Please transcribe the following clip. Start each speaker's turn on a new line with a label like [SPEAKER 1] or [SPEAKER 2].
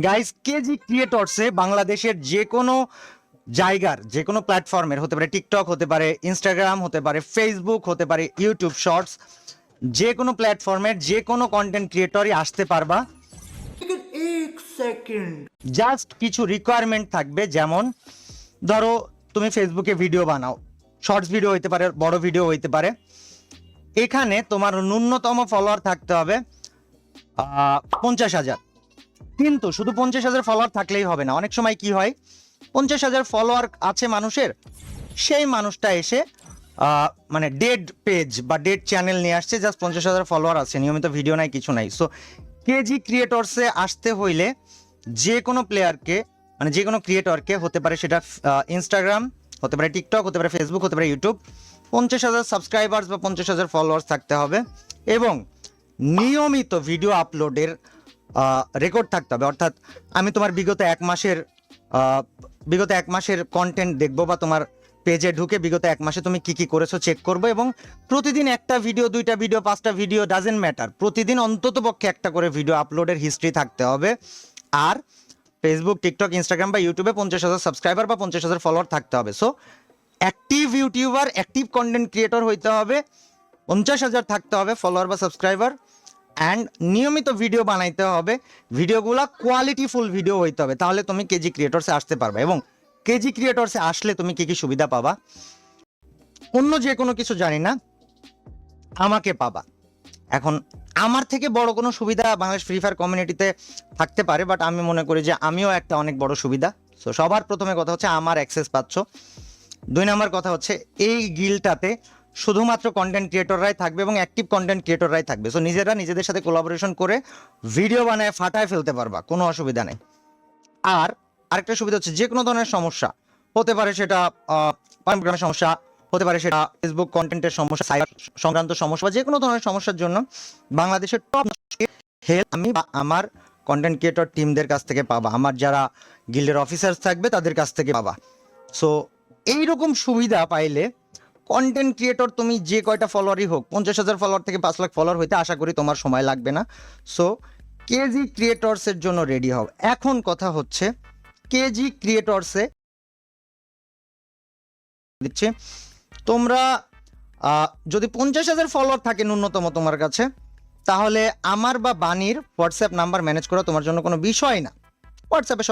[SPEAKER 1] Guys, KG ক্রিয়েটরসে বাংলাদেশের যে কোনো জায়গার যে কোনো প্ল্যাটফর্মের, হতে পারে টিকটক, হতে পারে ইনস্টাগ্রাম, হতে পারে ফেসবুক, হতে পারে ইউটিউব শর্টস, যে কোনো প্ল্যাটফর্মের যে কোনো কন্টেন্ট ক্রিয়েটরই আসতে পারবা। জাস্ট কিছু রিকোয়ারমেন্ট থাকবে, যেমন ধরো তুমি ফেসবুকে ভিডিও বানাও, শর্টস ভিডিও হইতে পারে, বড় ভিডিও হইতে পারে। এখানে তোমার ন্যূনতম ফলোয়ার থাকতে হবে 50,000। কিন্তু শুধু 50,000 ফলোয়ার থাকলেই হবে না। অনেক সময় কি হয়, 50,000 ফলোয়ার আছে মানুষের, সেই মানুষটা এসে মানে ডেড পেজ বা ডেড চ্যানেল নিয়ে আসছে, জাস্ট 50,000 ফলোয়ার আছে, নিয়মিত ভিডিও নাই, কিছু নাই। সো কেজি ক্রিয়েটরসে আসতে হইলে যে কোনো প্লেয়ারকে, মানে যে কোনো ক্রিয়েটরকে, হতে পারে সেটা ইনস্টাগ্রাম, হতে পারে টিকটক, হতে পারে ফেসবুক, হতে পারে ইউটিউব, 50,000 সাবস্ক্রাইবার্স বা 50,000 ফলোয়ার্স থাকতে হবে এবং নিয়মিত ভিডিও আপলোডের রেকর্ড থাকতে হবে। অর্থাৎ আমি তোমার বিগত এক মাসের কন্টেন্ট দেখবো, বা তোমার পেজে ঢুকে বিগত এক মাসে তুমি কি কি করেছো চেক করবো, এবং প্রতিদিন একটা ভিডিও, 2টা ভিডিও, 5টা ভিডিও, ডাজেন্ট ম্যাটার, প্রতিদিন অন্তত পক্ষে একটা করে ভিডিও আপলোডের হিস্ট্রি থাকতে হবে। আর ফেসবুক, টিকটক, ইনস্টাগ্রাম বা ইউটিউবে 50,000 সাবস্ক্রাইবার বা 50,000 ফলোয়ার থাকতে হবে। So active YouTuber, active content creator হইতে হবে, 50,000 থাকতে হবে ফলোয়ার বা সাবস্ক্রাইবার, অ্যান্ড নিয়মিত ভিডিও বানাইতে হবে। ভিডিওগুলো কোয়ালিটিফুল ভিডিও হইতে হবে, তাহলে তুমি কেজি ক্রিয়েটরসে আসতে পারবে। এবং কেজি ক্রিয়েটরসে আসলে তুমি কি কি সুবিধা পাবা, অন্য যে কোনো কিছু জানি না, আমাকে পাবা। এখন আমার থেকে বড় কোনো সুবিধা বাংলাদেশ ফ্রি ফায়ার কমিউনিটিতে থাকতে পারে, বাট আমি মনে করি যে আমিও একটা অনেক বড় সুবিধা। সো সবার প্রথমে কথা হচ্ছে আমার অ্যাক্সেস পাচ্ছ। 2 নম্বর কথা হচ্ছে এই গিল্ডটাতে শুধুমাত্র কন্টেন্ট ক্রিয়েটররাই থাকবে এবং অ্যাক্টিভ কন্টেন্ট ক্রিয়েটররাই থাকবে। সো নিজেরা নিজেদের সাথে কোলাবোরেশন করে ভিডিও বানায় ফাটায় ফেলতে পারবা, কোনো অসুবিধা নেই। আর আরেকটা সুবিধা হচ্ছে যে কোনো ধরনের সমস্যা, হতে পারে সেটা প্রোগ্রামের সমস্যা, হতে পারে সেটা ফেসবুক কন্টেন্টের সমস্যা, সাইবার সংক্রান্ত সমস্যা, বা যে কোনো ধরনের সমস্যার জন্য বাংলাদেশের টপ হেল্প আমি বা আমার কন্টেন্ট ক্রিয়েটর টিমদের কাছ থেকে পাবা, আমার যারা গিল্ডের অফিসার্স থাকবে তাদের কাছ থেকে পাবা। সো এইরকম সুবিধা পাইলে কন্টেন্ট ক্রিয়েটর তুমি যে কয়টা ফলোয়ারই হোক, 50,000 ফলোয়ার থেকে 5 লাখ ফলোয়ার হইতে আশা করি তোমার সময় লাগবে না। সো কেজি ক্রিয়েটরসের জন্য রেডি হও। এখন কথা হচ্ছে কেজি ক্রিয়েটরসে দিচ্ছে, তোমরা যদি 50,000 ফলোয়ার থাকে ন্যূনতম তোমার কাছে, তাহলে আমার বা বাণীর হোয়াটসঅ্যাপ নাম্বার ম্যানেজ করা তোমার জন্য কোনো বিষয় না। হোয়াটসঅ্যাপে